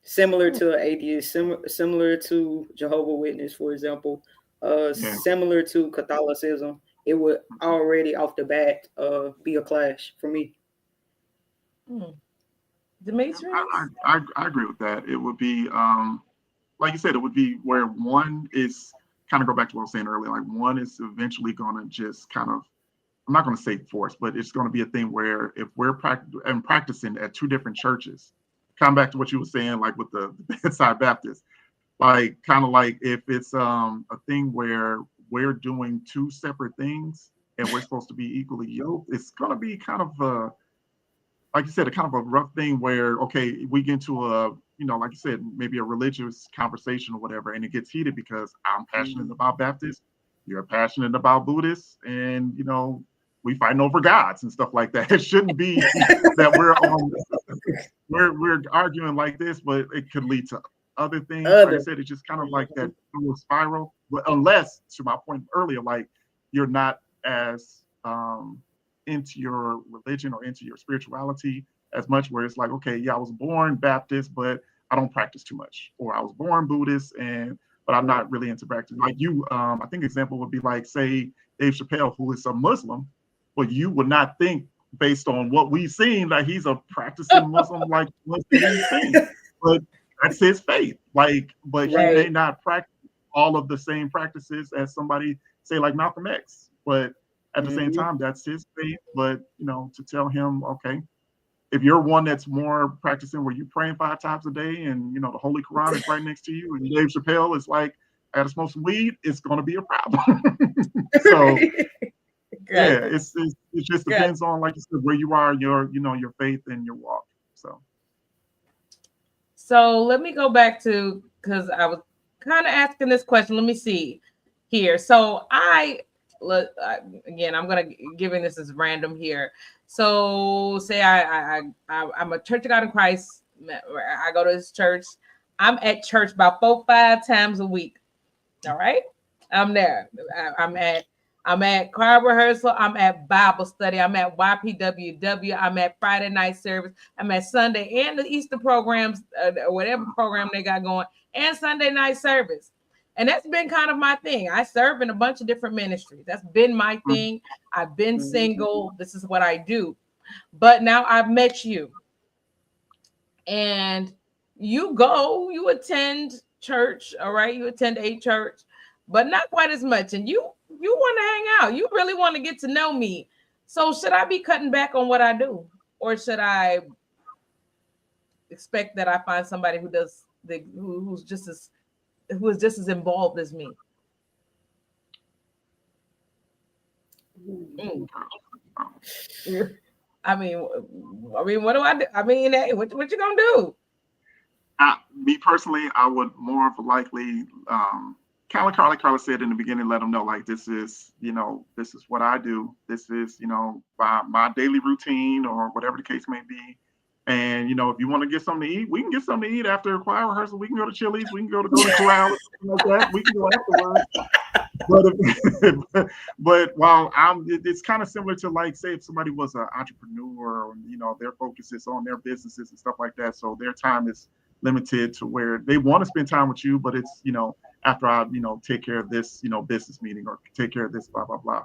Similar Hmm. to an atheist, similar to Jehovah Witness, for example, Yeah. similar to Catholicism, it would already off the bat be a clash for me. Hmm. Yeah, I, Demetrius? I, I, I agree with that. It would be, like you said, it would be where one is kind of go back to what I was saying earlier. Like one is eventually going to just kind of, I'm not going to say force, but it's going to be a thing where if we're practicing at two different churches, come back to what you were saying, like with the bedside Baptist, like kind of like if it's a thing where we're doing two separate things and we're supposed to be equally yoked, it's going to be kind of like you said, a kind of a rough thing where, okay, we get into a, like you said, maybe a religious conversation or whatever, and it gets heated because I'm passionate Mhm. about Baptists, you're passionate about Buddhists, and, we fighting over gods and stuff like that. It shouldn't be that we're arguing like this, but it could lead to other things. Like I Other. said, it's just kind of like that little spiral. But unless, to my point earlier, like you're not as into your religion or into your spirituality as much, where it's like, okay, yeah, I was born Baptist, but I don't practice too much, or I was born Buddhist, but I'm Right. not really into practice. Like you, I think example would be like, say, Dave Chappelle, who is a Muslim, but you would not think based on what we've seen that he's a practicing Muslim like most that we've seen. But that's his faith. Like, but he Right. may not practice all of the same practices as somebody say like Malcolm X. But at the same Mhm. time, that's his faith. But to tell him, okay, if you're one that's more practicing where you're praying 5 times a day and the Holy Quran is right next to you, and Dave Chappelle is like, I gotta smoke some weed, it's gonna be a problem. So Got yeah, it. it just Got it. depends on, like you said, where you are, your faith and your walk. So So let me go back to because I was kind of asking this question. Let me see here. So again, I'm gonna giving this as random here. So say I'm a Church of God in Christ. I go to this church. I'm at church about 4 5 times a week. All right. I'm there. I'm at choir rehearsal. I'm at Bible study. I'm at YPWW. I'm at Friday night service. I'm at Sunday and the Easter programs, or whatever program they got going, and Sunday night service. And that's been kind of my thing. I serve in a bunch of different ministries. That's been my thing. I've been Mhm. single. This is what I do. But now I've met you, and you attend church, all right, you attend a church, but not quite as much, and you want to hang out, you really want to get to know me. So should I be cutting back on what I do, or should I expect that I find somebody who does who is just as involved as me? Mm. I mean, what do I do? I mean, hey, what you gonna do? me personally, I would more of likely, kind of like Carla said in the beginning, let them know like this is what I do. This is my daily routine or whatever the case may be. And if you want to get something to eat, we can get something to eat after choir rehearsal. We can go to Chili's. We can go to Golden Corral or something like that. We can go afterwards. But but while it's kind of similar to like say if somebody was an entrepreneur, or their focus is on their businesses and stuff like that, so their time is limited to where they want to spend time with you, but it's after I take care of this business meeting or take care of this blah blah blah.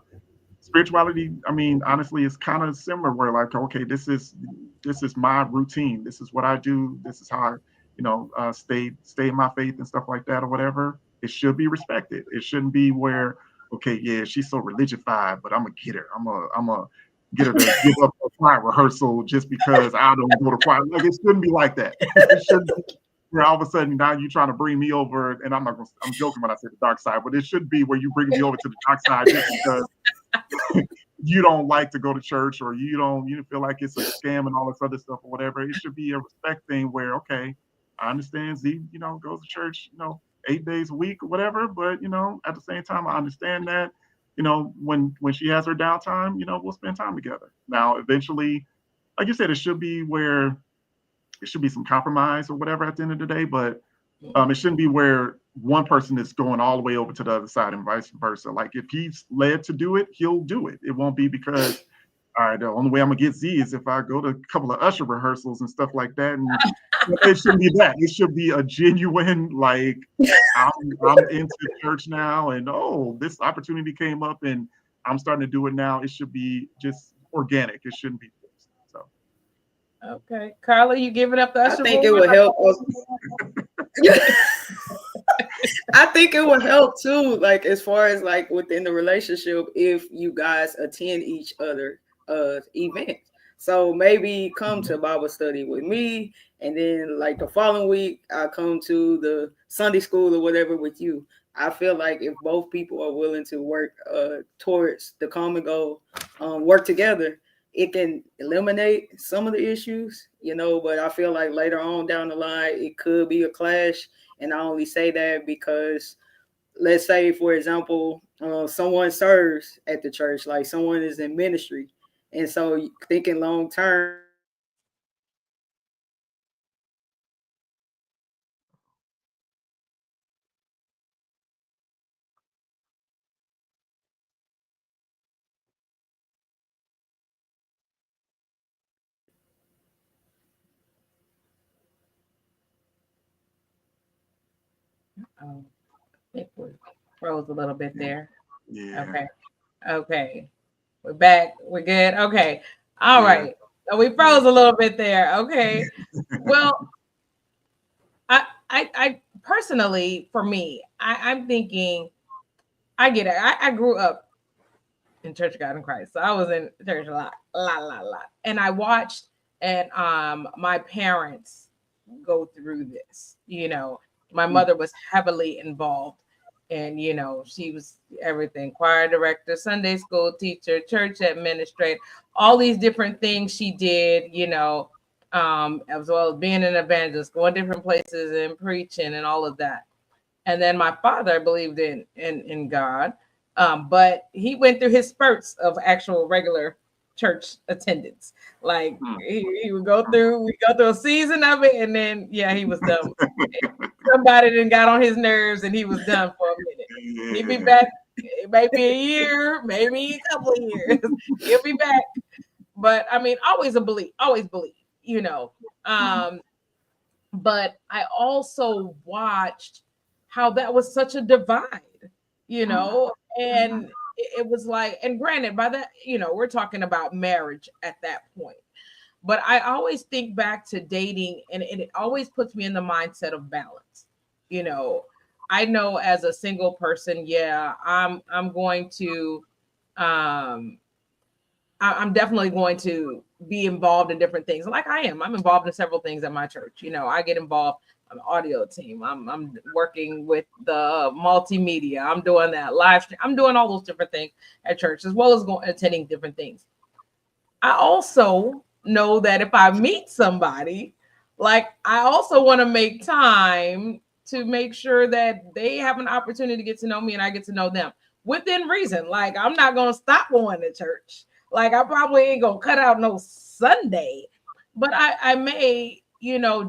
Spirituality, I mean, honestly, is kind of similar. Where like, okay, this is my routine. This is what I do. This is how I, stay in my faith and stuff like that or whatever. It should be respected. It shouldn't be where, okay, yeah, she's so religified, but I'm gonna get her. I'm a get her to give up a choir rehearsal just because I don't go to choir. Like it shouldn't be like that. It shouldn't be where all of a sudden now you're trying to bring me over, and I'm joking when I say the dark side, but it should be where you bring me over to the dark side just because you don't like to go to church or you feel like it's a scam and all this other stuff or whatever. It should be a respect thing where, okay, I understand Z, goes to church, 8 days a week or whatever. But at the same time, I understand that, when she has her downtime, we'll spend time together. Now, eventually, like you said, it should be where it should be some compromise or whatever at the end of the day, but it shouldn't be where one person is going all the way over to the other side and vice versa. Like if he's led to do it, he'll do it. It won't be because, all right, the only way I'm gonna get Z is if I go to a couple of usher rehearsals and stuff like that. And it shouldn't be that. It should be a genuine, like, I'm into church now, and oh, this opportunity came up, and I'm starting to do it now. It should be just organic. It shouldn't be forced. So Okay, Carla, you giving up the I usher think it board? would help. I think it would help too, like as far as like within the relationship, if you guys attend each other events. So maybe come to Bible study with me, and then like the following week I come to the Sunday school or whatever with you. I feel like if both people are willing to work towards the common goal, work together, it can eliminate some of the issues, but I feel like later on down the line it could be a clash. And I only say that because, let's say, for example, someone serves at the church, like someone is in ministry. And so thinking long term, Oh, I think we froze a little bit there. yeah, Okay. Okay. We're back. We're good. Okay. All yeah, right. So we yeah, froze a little bit there. Okay. Well, I personally, for me, I'm thinking, I get it. I grew up in Church of God in Christ, so I was in church a lot, and I watched and my parents go through this. My mm, mother was heavily involved, and she was everything: choir director, Sunday school teacher, church administrator, all these different things she did. As well as being an evangelist, going different places and preaching and all of that. And then my father believed in God, but he went through his spurts of actual regular church attendance. Like mm, he would go through, we go through a season of it, and then yeah, he was done. Somebody then got on his nerves, and he was done for a minute. He'd be yeah, back. It might be a year, maybe a couple of years. He'll be back. But I mean, always believe. You know. mm, Um, but I also watched how that was such a divide, you mm, know, mhm, and it was like, and granted, by that, we're talking about marriage at that point. But I always think back to dating, and it always puts me in the mindset of balance. You know, I know as a single person, yeah, I'm going to um I'm definitely going to be involved in different things. Like I am. I'm involved in several things at my church. I get involved on the audio team. I'm working with the multimedia. I'm doing that live stream. I'm doing all those different things at church, as well as going attending different things. I also know that if I meet somebody, like I also want to make time to make sure that they have an opportunity to get to know me and I get to know them within reason. Like I'm not gonna stop going to church. Like I probably ain't gonna cut out no Sunday, but I may,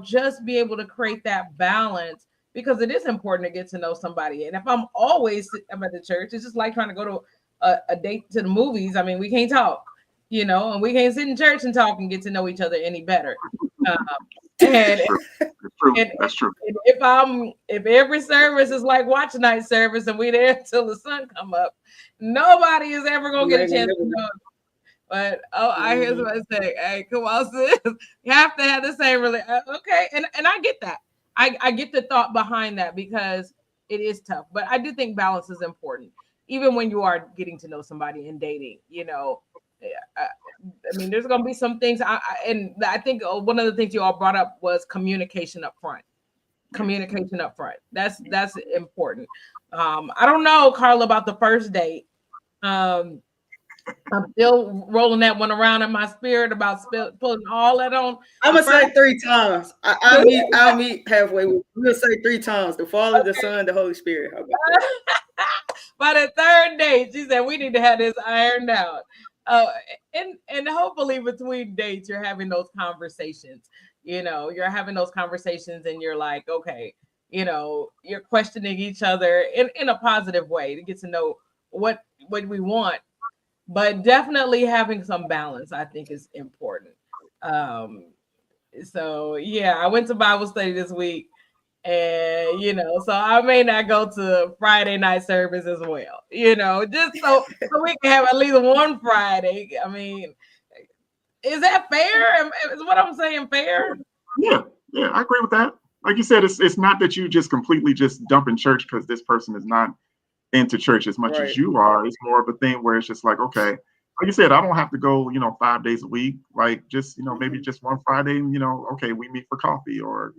just be able to create that balance because it is important to get to know somebody. And if I'm at the church, it's just like trying to go to a date to the movies. I mean, we can't talk, and we can't sit in church and talk and get to know each other any better. Um, and, true. It's true. and, That's true. and if every service is like watch night service and we there till the sun come up, nobody is ever gonna you get a ain't gonna chance to never. know. But I hear Mhm. somebody say, "Hey, come on, sis, you have to have the same okay." And I get that. I get the thought behind that because it is tough. But I do think balance is important, even when you are getting to know somebody and dating. Yeah, I mean, there's gonna be some things. And I think one of the things you all brought up was communication up front. Yes. Communication up front. That's important. I don't know, Carla, about the first date. Um, I'm still rolling that one around in my spirit about putting all that on I'm the gonna first. say 3 times. I'll meet halfway. We'll say 3 times: the Father, the Son, the Holy Spirit. How about that? By the third day, she said we need to have this ironed out. Uh, and hopefully between dates, you're having those conversations. You're having those conversations, and you're like, okay, you're questioning each other in a positive way to get to know what we want, but definitely having some balance, I think, is important. Um, so yeah, I went to Bible study this week, and so I may not go to Friday night service as well. Just so we can have at least one Friday. I mean, is that fair? Is what I'm saying fair? Yeah, yeah, I agree with that. Like you said, it's not that you just completely just dump in church because this person is not into church as much as Right, you are. It's more of a thing where it's just like, okay, like you said, I don't have to go, 5 days a week. Like just, maybe just one Friday, and okay, we meet for coffee or,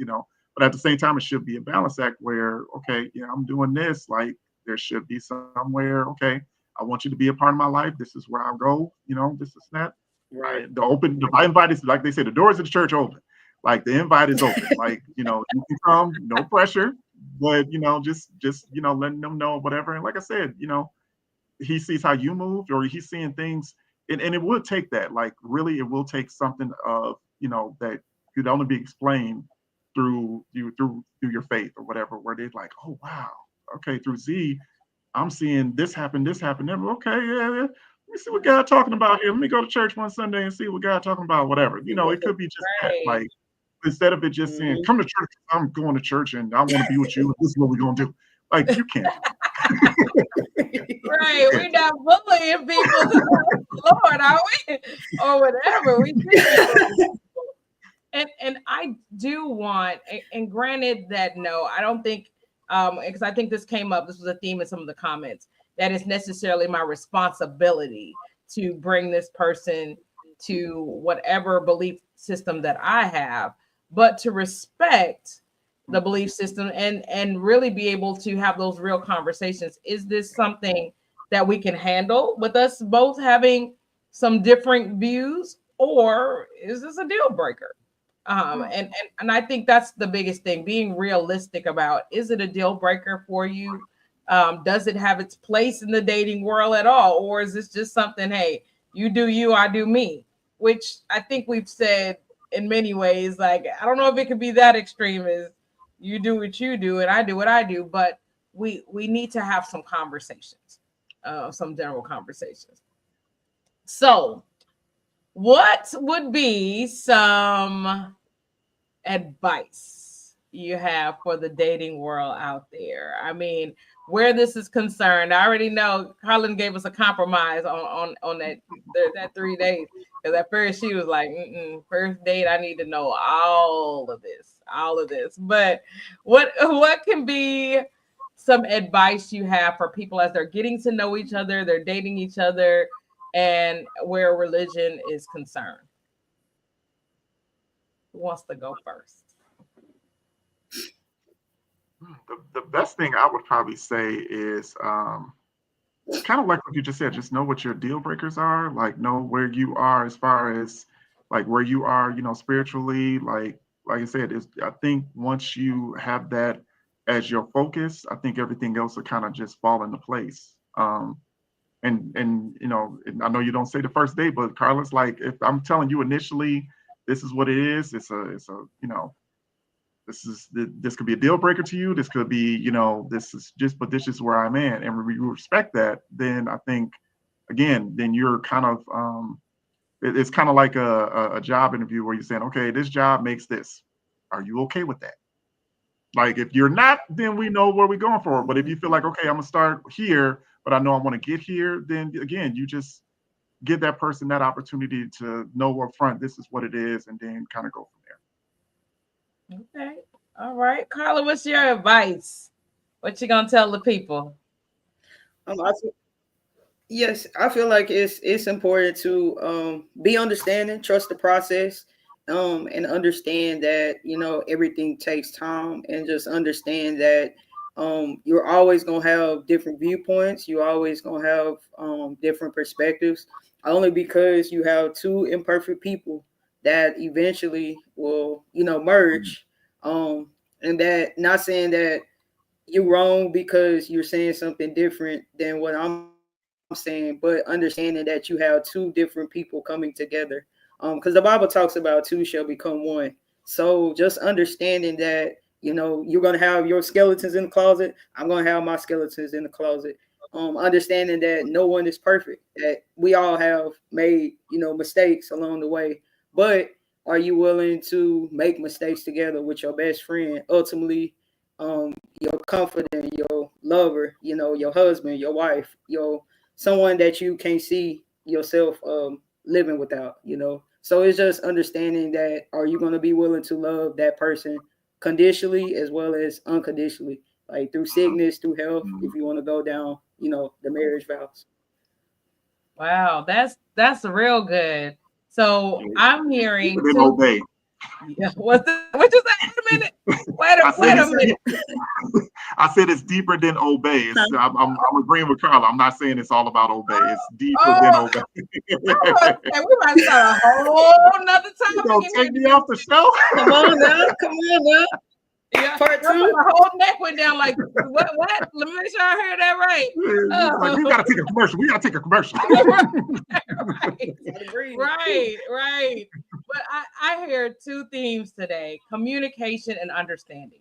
but at the same time, it should be a balance act where, okay, yeah, I'm doing this. Like there should be somewhere, okay, I want you to be a part of my life. This is where I go, this is that. right, The invite is, like they say, the doors of the church open. Like the invite is open. Like, you can come, no pressure, but just letting them know whatever. And like I said, he sees how you move, or he's seeing things, and it would take that. Like really, it will take something of that could only be explained through your faith or whatever, where they're like, oh wow, okay, through Z, I'm seeing this happen, this happen. Okay, yeah, yeah. Let me see what God talking about here. Let me go to church one Sunday and see what God talking about. Whatever, it could be just that. Right. Like instead of it just saying, hmm "Come to church," I'm going to church and I want to be with you. This is what we're gonna do. Like you can't do Right. We're not bullying people to the Lord, are we? Or whatever. We treat people. And I do want, and granted that no, I don't think, because I think this came up, this was a theme in some of the comments, that it's necessarily my responsibility to bring this person to whatever belief system that I have, but to respect the belief system and really be able to have those real conversations. Is this something that we can handle with us both having some different views, or is this a deal breaker? And I think that's the biggest thing, being realistic about, is it a deal breaker for you? Does it have its place in the dating world at all? Or is this just something, hey, you do you, I do me, which I think we've said in many ways. Like, I don't know if it could be that extreme as you do what you do and I do what I do, but we need to have some conversations, some general conversations. So what would be some advice you have for the dating world out there? I mean, where this is concerned, I already know Colin gave us a compromise on that 3 days, because at first she was like, first date, I need to know all of this. But what can be some advice you have for people as they're getting to know each other, they're dating each other, and where religion is concerned? Who wants to go first? the best thing I would probably say is kind of like what you just said, just know what your deal breakers are, like know where you are as far as like where you are, spiritually. Like I said, is I think once you have that as your focus, I think everything else will kind of just fall into place. And I know you don't say the first day, but Carlos, like if I'm telling you initially, this is what it is. It's a this could be a deal breaker to you. This could be, this is just, but this is where I'm at, and we respect that. Then I think, again, then you're kind of, it's kind of like a job interview where you're saying, okay, this job makes this. Are you okay with that? Like if you're not, then we know where we're going for. But if you feel like, okay, I'm gonna start here, but I know I want to get here, then again, you just give that person that opportunity to know up front this is what it is, and then kind of go from there. Okay. All right. Carla, what's your advice? What you gonna tell the people? I feel, yes, I feel like it's important to be understanding, trust the process, and understand that everything takes time, and just understand that you're always gonna have different viewpoints. You're always gonna have different perspectives. Only because you have two imperfect people that eventually will, merge. And that, not saying that you're wrong because you're saying something different than what I'm saying, but understanding that you have two different people coming together. Because the Bible talks about two shall become one. So just understanding that, you're gonna have your skeletons in the closet. I'm gonna have my skeletons in the closet. Understanding that no one is perfect, that we all have made, mistakes along the way. But are you willing to make mistakes together with your best friend? Ultimately, your confidant, your lover, your husband, your wife, your someone that you can't see yourself living without. So it's just understanding that, are you going to be willing to love that person conditionally as well as unconditionally, like through sickness, through health, if you want to go down, the marriage vows. Wow, that's real good. So I'm It's deeper hearing than two. obey. Yeah, what you say? Wait a minute. I said Wait a it's minute. I said it's deeper than obey. I'm agreeing with Carla. I'm not saying it's all about obey. It's deeper than Oh, obey. I was say we might start a whole nother You topic gonna in take here. me off the show? Come on now, come on now. Yeah, Part my two. whole neck went down. Like what? What? Let me make sure I heard that right. It's like we Oh, gotta take a commercial. We gotta take a commercial. right, Gotta breathe. right. But I hear two themes today: communication and understanding.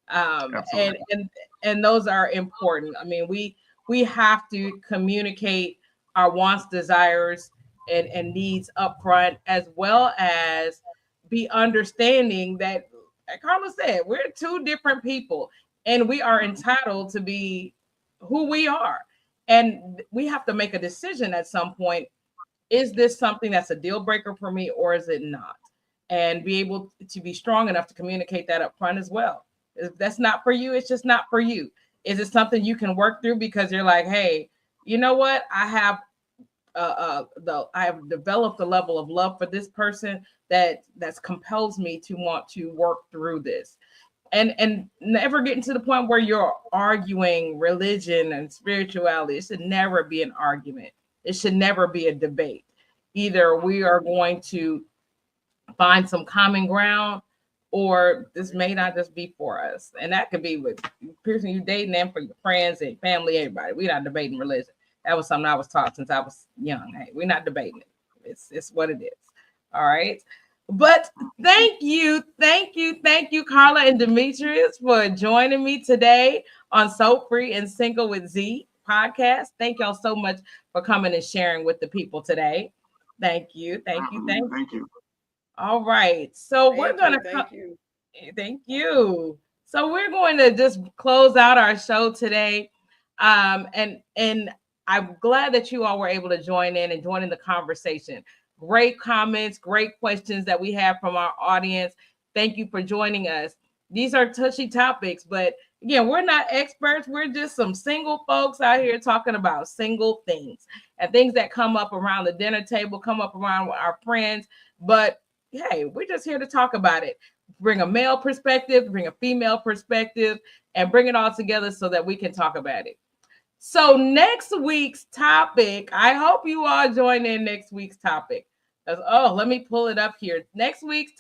Um, and Absolutely. and and those are important. I mean, we have to communicate our wants, desires, and needs up front, as well as be understanding that, like Carla said, we're two different people, and we are entitled to be who we are. And we have to make a decision at some point. Is this something that's a deal breaker for me, or is it not? And be able to be strong enough to communicate that up front as well. If that's not for you, it's just not for you. Is it something you can work through because you're like, hey, you know what? I have developed a level of love for this person that compels me to want to work through this, and never getting to the point where you're arguing religion and spirituality. It should never be an argument. It should never be a debate. Either we are going to find some common ground, or this may not just be for us. And that could be with the person you dating and for your friends and family, everybody. We're not debating religion. That was something I was taught since I was young. Hey, we're not debating it. It's what it is. All right. But thank you, Carla and Demetrius, for joining me today on So Free and Single with Z podcast. Thank y'all so much for coming and sharing with the people today. Thank you, Absolutely. thank Thank you. you. All right, so we're Thank you. gonna Thank you. thank you. So we're going to just close out our show today, and I'm glad that you all were able to join in and join in the conversation. Great comments, great questions that we have from our audience. Thank you for joining us. These are touchy topics, but again, we're not experts. We're just some single folks out here talking about single things and things that come up around the dinner table, come up around our friends. But hey, we're just here to talk about it. Bring a male perspective, bring a female perspective, and bring it all together so that we can talk about it. So next week's topic, I hope you all join in next week's topic. Oh, let me pull it up here. Next week's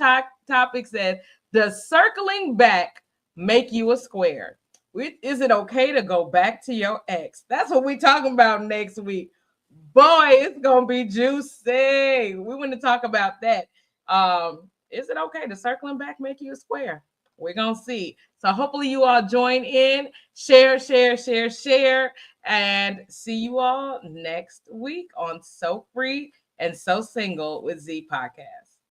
topic says, does circling back make you a square? Is it okay to go back to your ex? That's what we're talking about next week. Boy, it's gonna be juicy. We want to talk about that. Is it okay to circling back make you a square? We're gonna see. So hopefully you all join in, share, and see you all next week on So Free and So Single with Z Podcast.